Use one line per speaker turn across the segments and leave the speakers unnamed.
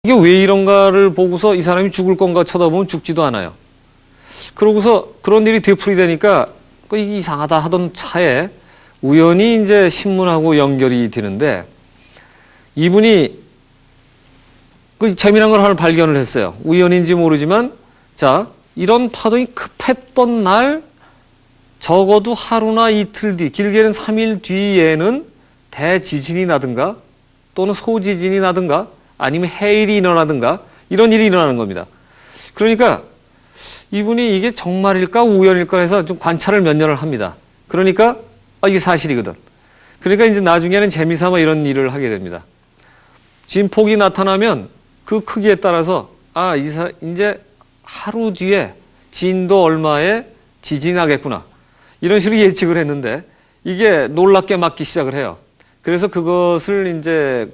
이게 왜 이런가를 보고서 이 사람이 죽을 건가 쳐다보면 죽지도 않아요. 그러고서 그런 일이 되풀이되니까 이상하다 하던 차에 우연히 이제 신문하고 연결이 되는데 이분이 그 재미난 걸 하나 발견을 했어요. 우연인지 모르지만 자, 이런 파동이 급했던 날 적어도 하루나 이틀 뒤, 길게는 3일 뒤에는 대지진이 나든가 또는 소지진이 나든가 아니면 해일이 일어나든가 이런 일이 일어나는 겁니다. 그러니까 이분이 이게 정말일까 우연일까 해서 좀 관찰을 몇 년을 합니다. 그러니까 이게 사실이거든. 그러니까 이제 나중에는 재미삼아 이런 일을 하게 됩니다. 진폭이 나타나면 그 크기에 따라서 이제 하루 뒤에 진도 얼마에 지진이 나겠구나. 이런 식으로 예측을 했는데 이게 놀랍게 맞기 시작을 해요. 그래서 그것을 이제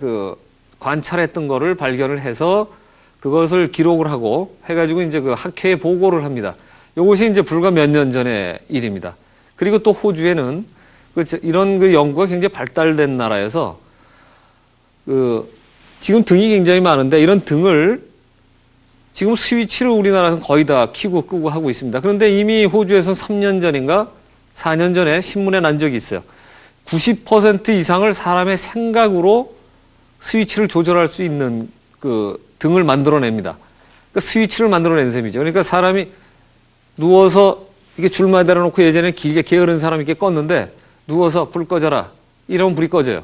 관찰했던 거를 발견을 해서 그것을 기록을 하고 해가지고 이제 그 학회에 보고를 합니다. 이것이 이제 불과 몇 년 전의 일입니다. 그리고 또 호주에는 이런 연구가 굉장히 발달된 나라여서 지금 등이 굉장히 많은데 이런 등을 지금 스위치를 우리나라에서는 거의 다 켜고 끄고 하고 있습니다. 그런데 이미 호주에서는 3년 전인가 4년 전에 신문에 난 적이 있어요. 90% 이상을 사람의 생각으로 스위치를 조절할 수 있는 그 등을 만들어냅니다. 그러니까 스위치를 만들어낸 셈이죠. 그러니까 사람이 누워서 이게 줄 매달아 놓고 예전에 길게 게으른 사람이 이렇게 껐는데 누워서 불 꺼져라 이러면 불이 꺼져요.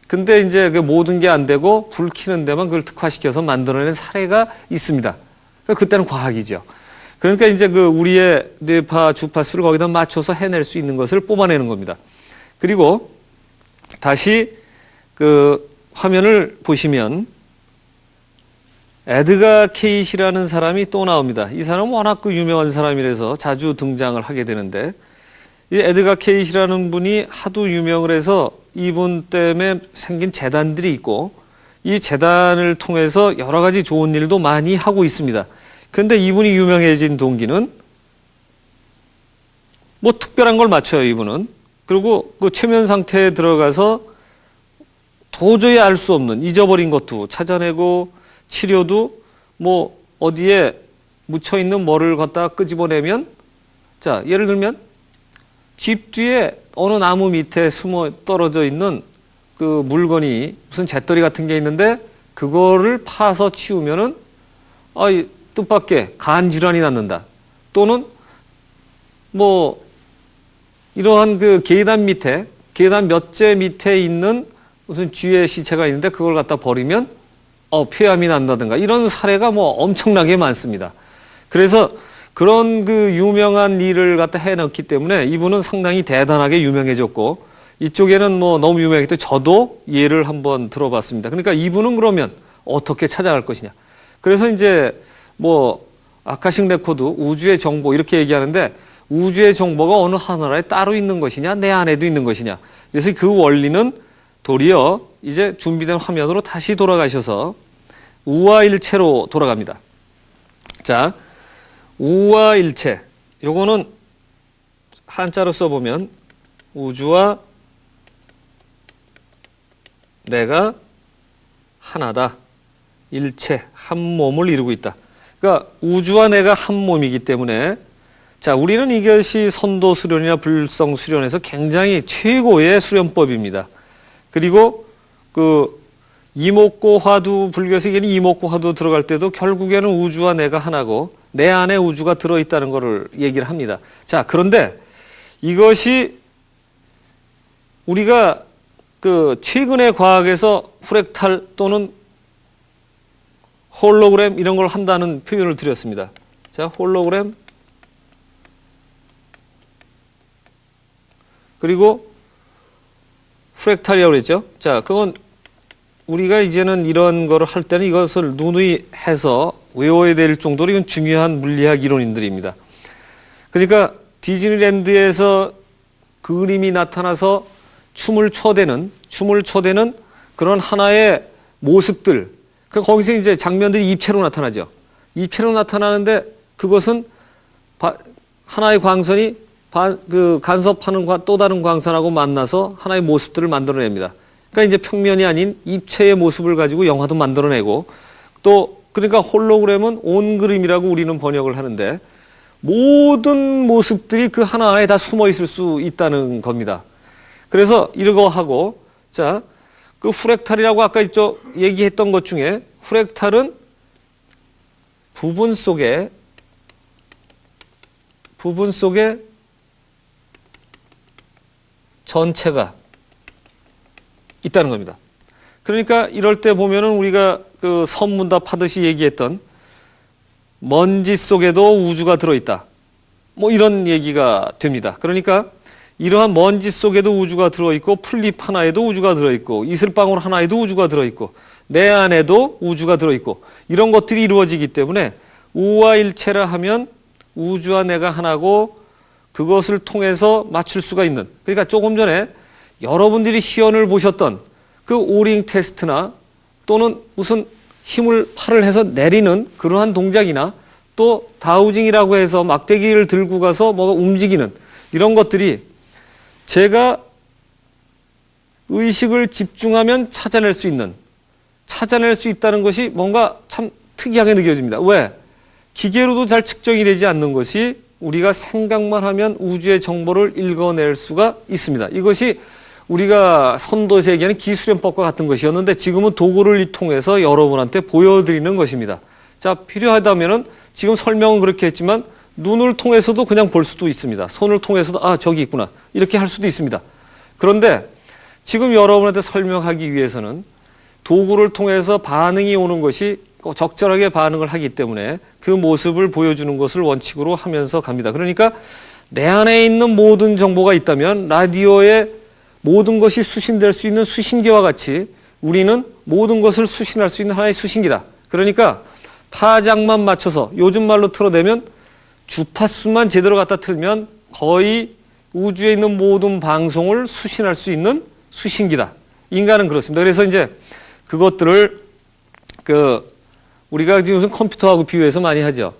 근데 이제 그 모든 게 안 되고 불 켜는 데만 그걸 특화시켜서 만들어낸 사례가 있습니다. 그러니까 그때는 과학이죠. 그러니까 이제 우리의 뇌파 주파수를 거기다 맞춰서 해낼 수 있는 것을 뽑아내는 겁니다. 그리고 다시 화면을 보시면 에드가 케이시라는 사람이 또 나옵니다. 이 사람은 워낙 유명한 사람이라서 자주 등장을 하게 되는데 이 에드가 케이시라는 분이 하도 유명을 해서 이분 때문에 생긴 재단들이 있고 이 재단을 통해서 여러 가지 좋은 일도 많이 하고 있습니다. 그런데 이분이 유명해진 동기는 뭐 특별한 걸 맞춰요, 이분은. 그리고 그 최면 상태에 들어가서 도저히 알 수 없는 잊어버린 것도 찾아내고 치료도 뭐 어디에 묻혀 있는 뭐를 갖다가 끄집어내면 자, 예를 들면 집 뒤에 어느 나무 밑에 숨어 떨어져 있는 그 물건이 무슨 재떨이 같은 게 있는데 그거를 파서 치우면은 뜻밖의 간 질환이 낫는다. 또는 뭐 이러한 계단 밑에 계단 몇째 밑에 있는 무슨 쥐의 시체가 있는데 그걸 갖다 버리면 폐암이 난다든가 이런 사례가 뭐 엄청나게 많습니다. 그래서 그런 유명한 일을 갖다 해놨기 때문에 이분은 상당히 대단하게 유명해졌고 이쪽에는 뭐 너무 유명했기 때문에 저도 예를 한번 들어봤습니다. 그러니까 이분은 그러면 어떻게 찾아갈 것이냐. 그래서 이제 뭐 아카식 레코드, 우주의 정보 이렇게 얘기하는데 우주의 정보가 어느 하나에 따로 있는 것이냐 내 안에도 있는 것이냐. 그래서 그 원리는 도리어 이제 준비된 화면으로 다시 돌아가셔서 우화일체로 돌아갑니다. 자, 우화일체. 요거는 한자로 써보면 우주와 내가 하나다. 일체, 한 몸을 이루고 있다. 그러니까 우주와 내가 한 몸이기 때문에 자, 우리는 이것이 선도 수련이나 불성 수련에서 굉장히 최고의 수련법입니다. 그리고 이목고 화두, 불교에서 이목고 화두 들어갈 때도 결국에는 우주와 내가 하나고 내 안에 우주가 들어있다는 것을 얘기를 합니다. 자, 그런데 이것이 우리가 최근의 과학에서 프랙탈 또는 홀로그램 이런 걸 한다는 표현을 드렸습니다. 자, 홀로그램 그리고 프랙탈이라고 그랬죠. 자, 그건 우리가 이제는 이런 거를 할 때는 이것을 누누이 해서 외워야 될 정도로 이건 중요한 물리학 이론인들입니다. 그러니까 디즈니랜드에서 그림이 나타나서 춤을 춰대는 그런 하나의 모습들. 거기서 이제 장면들이 입체로 나타나죠. 입체로 나타나는데 그것은 하나의 광선이 간섭하는 또 다른 광선하고 만나서 하나의 모습들을 만들어냅니다. 그러니까 이제 평면이 아닌 입체의 모습을 가지고 영화도 만들어내고 또 그러니까 홀로그램은 온그림이라고 우리는 번역을 하는데 모든 모습들이 그 하나하나에 다 숨어 있을 수 있다는 겁니다. 그래서 이러고 하고 자, 그 후렉탈이라고 아까 이쪽 얘기했던 것 중에 후렉탈은 부분 속에 전체가 있다는 겁니다. 그러니까 이럴 때 보면은 우리가 그 선문답 하듯이 얘기했던 먼지 속에도 우주가 들어있다. 뭐 이런 얘기가 됩니다. 그러니까 이러한 먼지 속에도 우주가 들어있고 풀잎 하나에도 우주가 들어있고 이슬방울 하나에도 우주가 들어있고 내 안에도 우주가 들어있고 이런 것들이 이루어지기 때문에 우와 일체라 하면 우주와 내가 하나고 그것을 통해서 맞출 수가 있는 그러니까 조금 전에 여러분들이 시연을 보셨던 그 오링 테스트나 또는 무슨 힘을 팔을 해서 내리는 그러한 동작이나 또 다우징이라고 해서 막대기를 들고 가서 뭐가 움직이는 이런 것들이 제가 의식을 집중하면 찾아낼 수 있다는 것이 뭔가 참 특이하게 느껴집니다. 왜? 기계로도 잘 측정이 되지 않는 것이 우리가 생각만 하면 우주의 정보를 읽어낼 수가 있습니다. 이것이 우리가 선도에서 얘기하는 기수련법과 같은 것이었는데 지금은 도구를 통해서 여러분한테 보여드리는 것입니다. 자, 필요하다면은 지금 설명은 그렇게 했지만 눈을 통해서도 그냥 볼 수도 있습니다. 손을 통해서도 아, 저기 있구나. 이렇게 할 수도 있습니다. 그런데 지금 여러분한테 설명하기 위해서는 도구를 통해서 반응이 오는 것이 적절하게 반응을 하기 때문에 그 모습을 보여주는 것을 원칙으로 하면서 갑니다. 그러니까 내 안에 있는 모든 정보가 있다면 라디오에 모든 것이 수신될 수 있는 수신기와 같이 우리는 모든 것을 수신할 수 있는 하나의 수신기다. 그러니까 파장만 맞춰서 요즘 말로 틀어대면 주파수만 제대로 갖다 틀면 거의 우주에 있는 모든 방송을 수신할 수 있는 수신기다. 인간은 그렇습니다. 그래서 이제 그것들을 우리가 지금 무슨 컴퓨터하고 비교해서 많이 하죠.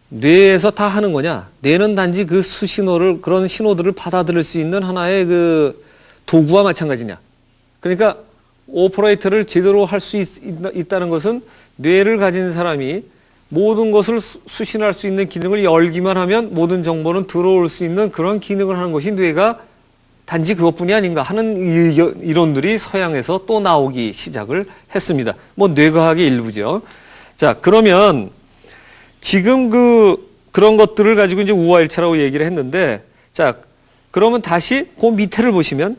뇌에서 다 하는 거냐? 뇌는 단지 그 수신호를 그런 신호들을 받아들일 수 있는 하나의 그 도구와 마찬가지냐? 그러니까 오퍼레이터를 제대로 할 수 있다는 것은 뇌를 가진 사람이 모든 것을 수신할 수 있는 기능을 열기만 하면 모든 정보는 들어올 수 있는 그런 기능을 하는 것이 뇌가 단지 그것뿐이 아닌가 하는 이론들이 서양에서 또 나오기 시작을 했습니다. 뭐 뇌과학의 일부죠. 자, 그러면 지금 그런 것들을 가지고 이제 우화일체라고 얘기를 했는데, 자, 그러면 다시 그 밑에를 보시면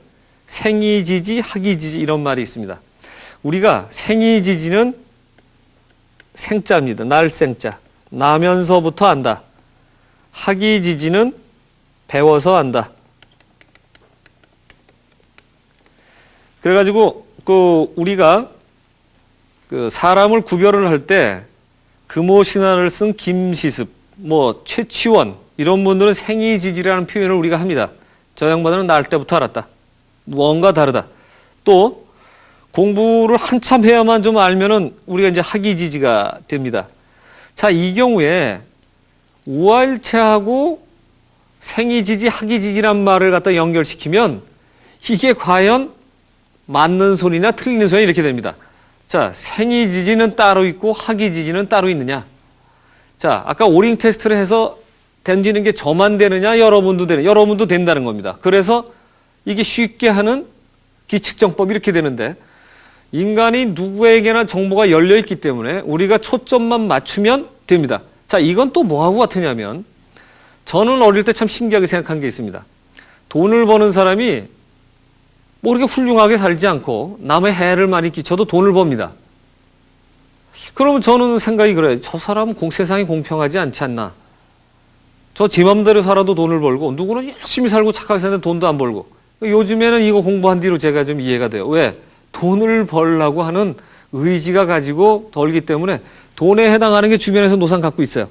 생이지지, 학이지지 이런 말이 있습니다. 우리가 생이지지는 생자입니다. 날생자. 나면서부터 안다. 학이지지는 배워서 안다. 그래가지고 우리가 사람을 구별을 할 때 금오신화를 쓴 김시습, 최치원 이런 분들은 생이지지라는 표현을 우리가 합니다. 저 양반은 날 때부터 알았다. 뭔가 다르다. 또 공부를 한참 해야만 좀 알면은 우리가 이제 학이지지가 됩니다. 자, 이 경우에 우화일체하고 생이지지, 학이지지란 말을 갖다 연결시키면 이게 과연 맞는 소리나 틀리는 소리 이렇게 됩니다. 자, 생이지지는 따로 있고 학이지지는 따로 있느냐? 자, 아까 오링 테스트를 해서 던지는 게 저만 되느냐? 여러분도 된다는 겁니다. 그래서 이게 쉽게 하는 기측정법이 이렇게 되는데 인간이 누구에게나 정보가 열려 있기 때문에 우리가 초점만 맞추면 됩니다. 자, 이건 또 뭐하고 같으냐면 저는 어릴 때 참 신기하게 생각한 게 있습니다. 돈을 버는 사람이 이렇게 훌륭하게 살지 않고 남의 해를 많이 끼쳐도 돈을 법니다. 그러면 저는 생각이 그래요. 저 사람은 세상이 공평하지 않지 않나. 저 제 맘대로 살아도 돈을 벌고 누구는 열심히 살고 착하게 사는데 돈도 안 벌고. 요즘에는 이거 공부한 뒤로 제가 좀 이해가 돼요. 왜? 돈을 벌려고 하는 의지가 가지고 벌기 때문에 돈에 해당하는 게 주변에서 노상 갖고 있어요.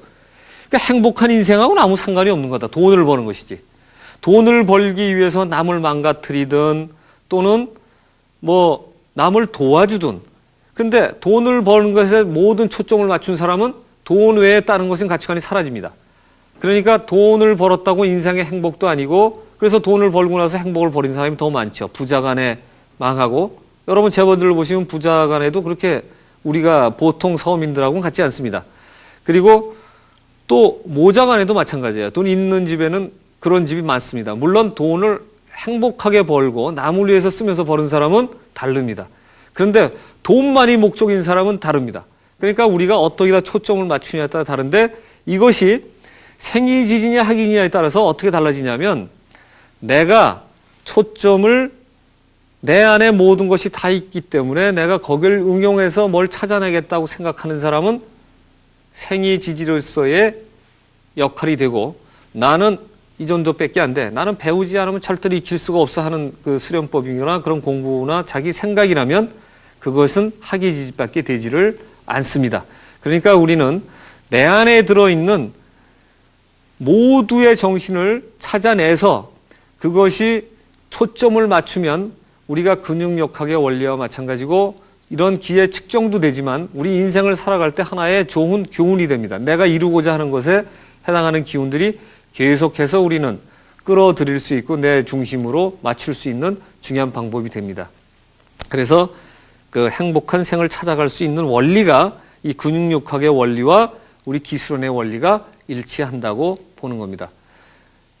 그러니까 행복한 인생하고는 아무 상관이 없는 거다. 돈을 버는 것이지. 돈을 벌기 위해서 남을 망가뜨리든 또는 남을 도와주든. 근데 돈을 버는 것에 모든 초점을 맞춘 사람은 돈 외에 다른 것은 가치관이 사라집니다. 그러니까 돈을 벌었다고 인생의 행복도 아니고 그래서 돈을 벌고 나서 행복을 버린 사람이 더 많죠. 부자 간에 망하고 여러분 재벌들을 보시면 부자 간에도 그렇게 우리가 보통 서민들하고는 같지 않습니다. 그리고 또 모자간에도 마찬가지예요. 돈 있는 집에는 그런 집이 많습니다. 물론 돈을 행복하게 벌고 남을 위해서 쓰면서 버는 사람은 다릅니다. 그런데 돈만이 목적인 사람은 다릅니다. 그러니까 우리가 어떻게다 초점을 맞추냐에 따라 다른데 이것이 생이지지냐 학이냐에 따라서 어떻게 달라지냐면 내가 초점을 내 안에 모든 것이 다 있기 때문에 내가 거기를 응용해서 뭘 찾아내겠다고 생각하는 사람은 생이지지로서의 역할이 되고 나는 이 정도밖에 안 돼. 나는 배우지 않으면 절대로 익힐 수가 없어 하는 그 수련법이나 그런 공부나 자기 생각이라면 그것은 학이지지밖에 되지를 않습니다. 그러니까 우리는 내 안에 들어있는 모두의 정신을 찾아내서 그것이 초점을 맞추면 우리가 근육역학의 원리와 마찬가지고 이런 기회 측정도 되지만 우리 인생을 살아갈 때 하나의 좋은 교훈이 됩니다. 내가 이루고자 하는 것에 해당하는 기운들이 계속해서 우리는 끌어들일 수 있고 내 중심으로 맞출 수 있는 중요한 방법이 됩니다. 그래서 그 행복한 생을 찾아갈 수 있는 원리가 이 근육역학의 원리와 우리 기술원의 원리가 일치한다고 보는 겁니다.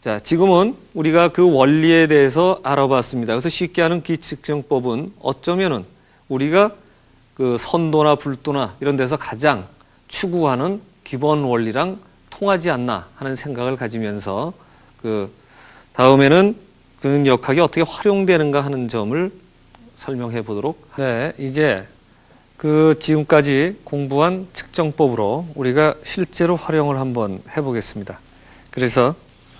자, 지금은 우리가 그 원리에 대해서 알아봤습니다. 그래서 쉽게 하는 기측정법은 어쩌면은 우리가 그 선도나 불도나 이런 데서 가장 추구하는 기본 원리랑 통하지 않나 하는 생각을 가지면서 그 다음에는 근육역학이 어떻게 활용되는가 하는 점을 설명해 보도록. 네, 이제 그 지금까지 공부한 측정법으로 우리가 실제로 활용을 한번 해보겠습니다. 그래서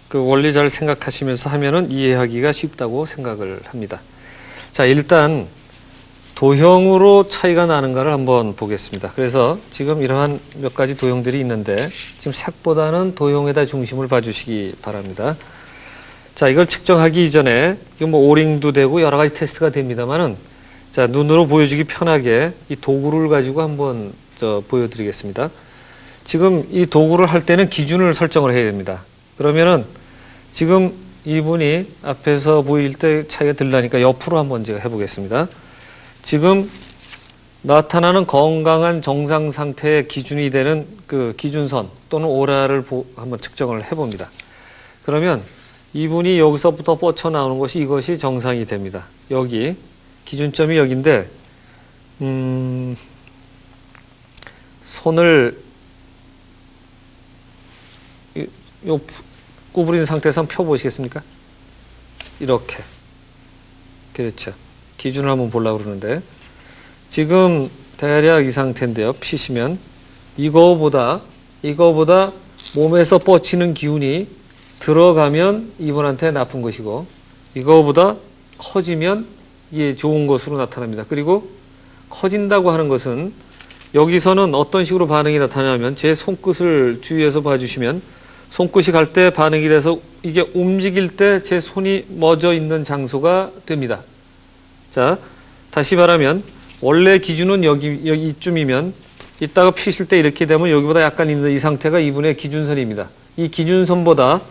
그 원리 잘 생각하시면서 하면은 이해하기가 쉽다고 생각을 합니다. 자, 일단 도형으로 차이가 나는가를 한번 보겠습니다. 그래서 지금 이러한 몇 가지 도형들이 있는데 지금 색보다는 도형에다 중심을 봐주시기 바랍니다. 자, 이걸 측정하기 이전에 이거 뭐 오링도 되고 여러 가지 테스트가 됩니다만은 자, 눈으로 보여주기 편하게 이 도구를 가지고 한번 보여드리겠습니다. 지금 이 도구를 할 때는 기준을 설정을 해야 됩니다. 그러면은 지금 이분이 앞에서 보일 때 차이가 들라니까 옆으로 한번 제가 해보겠습니다. 지금 나타나는 건강한 정상 상태의 기준이 되는 그 기준선 또는 오라를 한번 측정을 해봅니다. 그러면 이분이 여기서부터 뻗쳐나오는 것이 이것이 정상이 됩니다. 여기 기준점이 여기인데 손을 요 구부린 상태에서 한번 펴보시겠습니까? 이렇게. 그렇죠. 기준을 한번 보려고 그러는데 지금 대략 이 상태인데요. 피시면 이거보다 몸에서 뻗치는 기운이 들어가면 이분한테 나쁜 것이고 이거보다 커지면 이게 좋은 것으로 나타납니다. 그리고 커진다고 하는 것은 여기서는 어떤 식으로 반응이 나타나냐면 제 손끝을 주위에서 봐주시면 손끝이 갈 때 반응이 돼서 이게 움직일 때 제 손이 멎어 있는 장소가 됩니다. 자, 다시 말하면 원래 기준은 여기 이쯤이면 이따가 피실 때 이렇게 되면 여기보다 약간 있는 이 상태가 이분의 기준선입니다. 이 기준선보다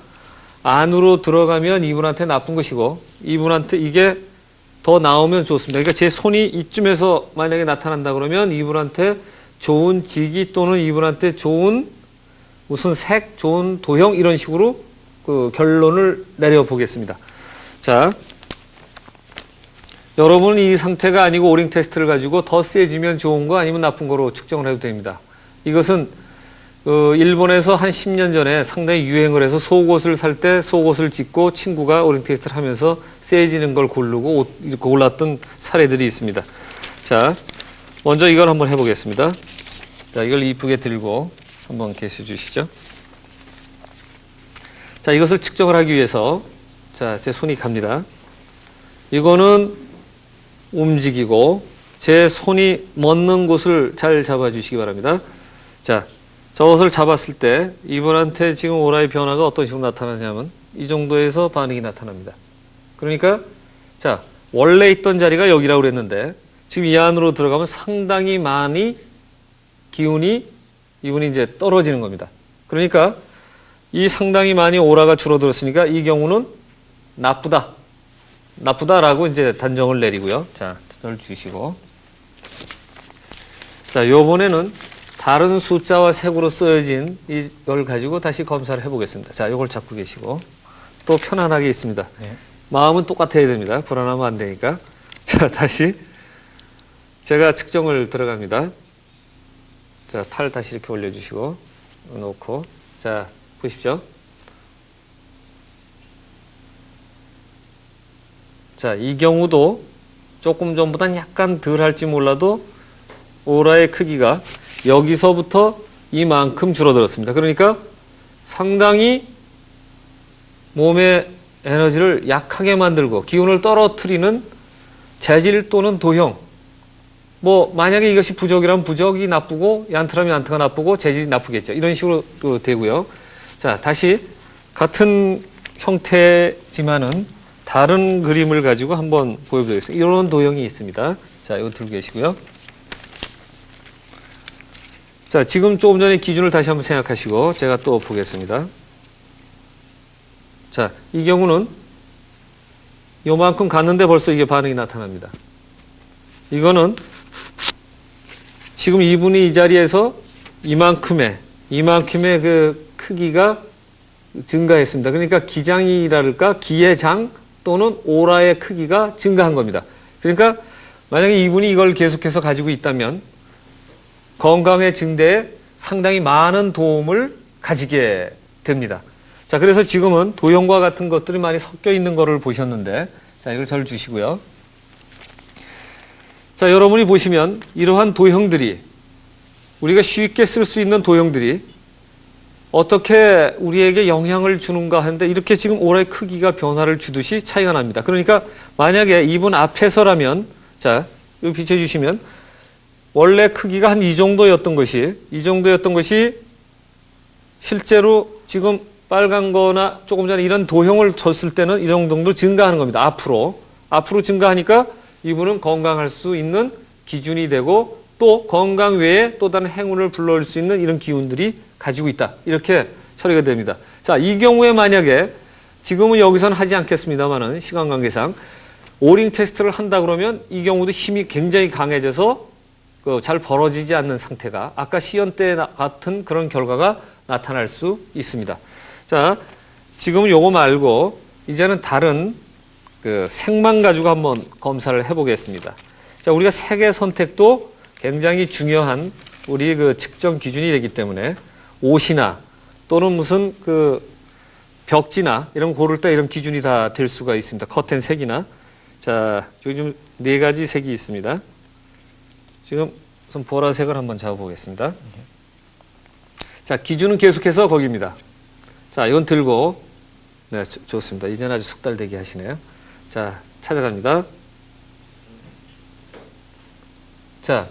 안으로 들어가면 이분한테 나쁜 것이고 이분한테 이게 더 나오면 좋습니다. 그러니까 제 손이 이쯤에서 만약에 나타난다 그러면 이분한테 좋은 지기 또는 이분한테 좋은 무슨 색, 좋은 도형 이런 식으로 그 결론을 내려보겠습니다. 자, 여러분은 이 상태가 아니고 오링 테스트를 가지고 더 세지면 좋은 거 아니면 나쁜 거로 측정을 해도 됩니다. 이것은 일본에서 한 10년 전에 상당히 유행을 해서 속옷을 살 때 속옷을 짓고 친구가 오링 테스트를 하면서 세지는 걸 고르고 골랐던 사례들이 있습니다. 자, 먼저 이걸 한번 해보겠습니다. 자, 이걸 이쁘게 들고 한번 계셔 주시죠. 자, 이것을 측정을 하기 위해서 자, 제 손이 갑니다. 이거는 움직이고 제 손이 멎는 곳을 잘 잡아주시기 바랍니다. 자, 저것을 잡았을 때 이분한테 지금 오라의 변화가 어떤 식으로 나타나냐면 이 정도에서 반응이 나타납니다. 그러니까 자, 원래 있던 자리가 여기라고 그랬는데 지금 이 안으로 들어가면 상당히 많이 기운이 이분이 이제 떨어지는 겁니다. 그러니까 이 상당히 많이 오라가 줄어들었으니까 이 경우는 나쁘다라고 이제 단정을 내리고요. 자, 저를 주시고 자, 요번에는 다른 숫자와 색으로 쓰여진 이걸 가지고 다시 검사를 해보겠습니다. 자, 요걸 잡고 계시고 또 편안하게 있습니다.
네.
마음은 똑같아야 됩니다. 불안하면 안 되니까. 자, 다시 제가 측정을 들어갑니다. 자, 팔 다시 이렇게 올려주시고 놓고 자, 보십시오. 자, 이 경우도 조금 전보단 약간 덜 할지 몰라도 오라의 크기가 여기서부터 이만큼 줄어들었습니다. 그러니까 상당히 몸의 에너지를 약하게 만들고 기운을 떨어뜨리는 재질 또는 도형, 뭐 만약에 이것이 부적이라면 부적이 나쁘고 얀트라면 얀트가 나쁘고 재질이 나쁘겠죠. 이런 식으로 되고요. 자, 다시 같은 형태지만은 다른 그림을 가지고 한번 보여드리겠습니다. 이런 도형이 있습니다. 자, 이거 들고 계시고요. 자, 지금 조금 전에 기준을 다시 한번 생각하시고 제가 또 보겠습니다. 자, 이 경우는 요만큼 갔는데 벌써 이게 반응이 나타납니다. 이거는 지금 이분이 이 자리에서 이만큼의 그 크기가 증가했습니다. 그러니까 기장이랄까 기의 장 또는 오라의 크기가 증가한 겁니다. 그러니까 만약에 이분이 이걸 계속해서 가지고 있다면 건강의 증대에 상당히 많은 도움을 가지게 됩니다. 자, 그래서 지금은 도형과 같은 것들이 많이 섞여 있는 거를 보셨는데, 자, 이걸 잘 주시고요. 자, 여러분이 보시면 이러한 도형들이 우리가 쉽게 쓸 수 있는 도형들이 어떻게 우리에게 영향을 주는가 하는데 이렇게 지금 오라의 크기가 변화를 주듯이 차이가 납니다. 그러니까 만약에 이분 앞에서라면 자, 여기 비춰주시면 원래 크기가 한 이 정도였던 것이 실제로 지금 빨간 거나 조금 전에 이런 도형을 줬을 때는 이 정도 증가하는 겁니다. 앞으로 증가하니까 이분은 건강할 수 있는 기준이 되고 또 건강 외에 또 다른 행운을 불러올 수 있는 이런 기운들이 가지고 있다. 이렇게 처리가 됩니다. 자, 이 경우에 만약에 지금은 여기서는 하지 않겠습니다만은 시간 관계상 오링 테스트를 한다 그러면 이 경우도 힘이 굉장히 강해져서 잘 벌어지지 않는 상태가 아까 시연 때 같은 그런 결과가 나타날 수 있습니다. 자, 지금은 요거 말고 이제는 다른 그 색만 가지고 한번 검사를 해보겠습니다. 자, 우리가 색의 선택도 굉장히 중요한 우리 그 측정 기준이 되기 때문에 옷이나 또는 무슨 그 벽지나 이런 고를 때 이런 기준이 다 될 수가 있습니다. 커튼 색이나. 자, 여기 좀 네 가지 색이 있습니다. 지금 우선 보라색을 한번 잡아보겠습니다. 자, 기준은 계속해서 거기입니다. 자, 이건 들고, 네, 좋습니다. 이제는 아주 숙달되게 하시네요. 자, 찾아갑니다. 자,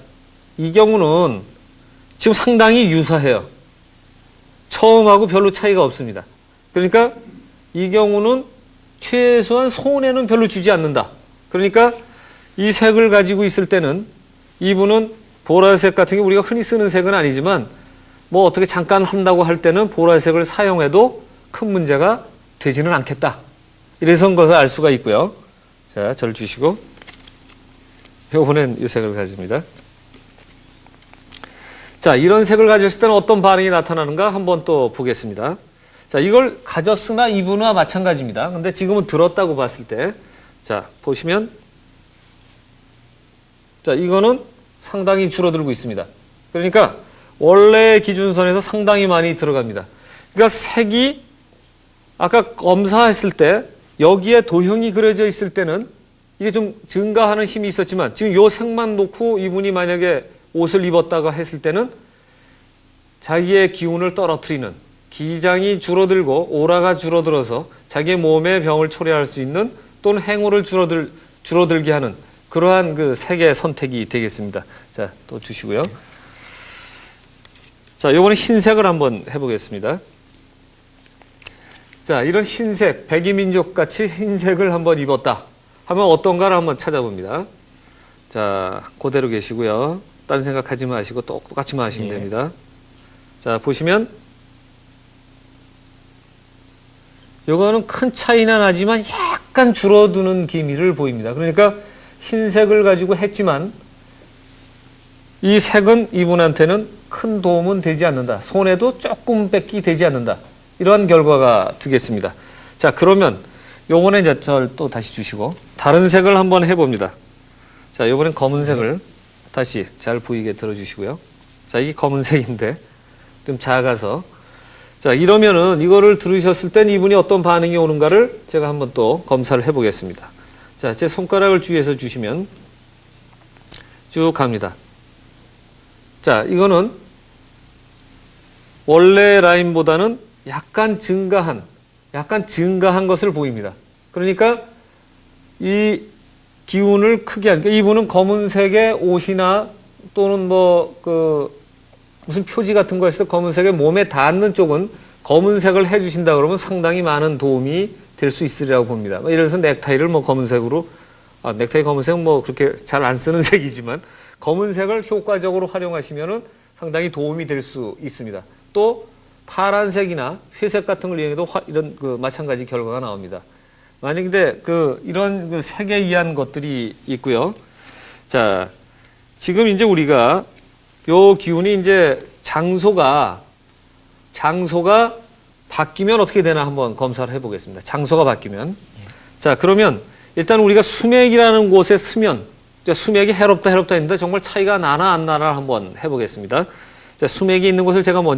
이 경우는 지금 상당히 유사해요. 처음하고 별로 차이가 없습니다. 그러니까 이 경우는 최소한 손해는 별로 주지 않는다. 그러니까 이 색을 가지고 있을 때는 이분은 보라색 같은 게 우리가 흔히 쓰는 색은 아니지만 뭐 어떻게 잠깐 한다고 할 때는 보라색을 사용해도 큰 문제가 되지는 않겠다. 이래서 것을 알 수가 있고요. 자, 절 주시고 이번엔 이 색을 가집니다. 자, 이런 색을 가졌을 때는 어떤 반응이 나타나는가 한번 또 보겠습니다. 자, 이걸 가졌으나 이분과 마찬가지입니다. 근데 지금은 들었다고 봤을 때, 자, 보시면, 자, 이거는 상당히 줄어들고 있습니다. 그러니까 원래 기준선에서 상당히 많이 들어갑니다. 그러니까 색이 아까 검사했을 때 여기에 도형이 그려져 있을 때는 이게 좀 증가하는 힘이 있었지만 지금 요 색만 놓고 이분이 만약에 옷을 입었다가 했을 때는 자기의 기운을 떨어뜨리는 기장이 줄어들고 오라가 줄어들어서 자기의 몸의 병을 초래할 수 있는 또는 행운을 줄어들게 하는 그러한 그 색의 선택이 되겠습니다. 자, 또 주시고요. 자, 요번에 흰색을 한번 해보겠습니다. 자, 이런 흰색, 백이민족 같이 흰색을 한번 입었다 하면 어떤가를 한번 찾아봅니다. 자, 그대로 계시고요. 딴 생각하지 마시고 똑같이만 하시면 됩니다. 자, 보시면 요거는 큰 차이는 나지만 약간 줄어드는 기미를 보입니다. 그러니까 흰색을 가지고 했지만 이 색은 이분한테는 큰 도움은 되지 않는다. 손해도 조금밖에 되지 않는다. 이러한 결과가 되겠습니다. 자, 그러면 요번에 이제 저를 또 다시 주시고 다른 색을 한번 해봅니다. 자, 요번엔 검은색을 다시 잘 보이게 들어주시고요. 자, 이게 검은색인데 좀 작아서 자, 이러면은 이거를 들으셨을 땐 이분이 어떤 반응이 오는가를 제가 한번 또 검사를 해보겠습니다. 자, 제 손가락을 주위에서 주시면 쭉 갑니다. 자, 이거는 원래 라인보다는 약간 증가한 것을 보입니다. 그러니까 이 기운을 크게 하니까 이분은 검은색의 옷이나 또는 무슨 표지 같은 거 했을 때 검은색의 몸에 닿는 쪽은 검은색을 해주신다 그러면 상당히 많은 도움이 될 수 있으리라고 봅니다. 예를 들어서 넥타이를 검은색으로, 넥타이 검은색은 그렇게 잘 안 쓰는 색이지만 검은색을 효과적으로 활용하시면은 상당히 도움이 될 수 있습니다. 또 파란색이나 회색 같은 걸 이용해도 이런 마찬가지 결과가 나옵니다. 만약에 이런 색에 의한 것들이 있고요. 자, 지금 이제 우리가 요 기운이 이제 장소가 바뀌면 어떻게 되나 한번 검사를 해보겠습니다. 장소가 바뀌면. 자, 그러면 일단 우리가 수맥이라는 곳에 쓰면 수맥이 해롭다 했는데 정말 차이가 나나 안 나나 한번 해보겠습니다. 자, 수맥이 있는 곳을 제가 먼저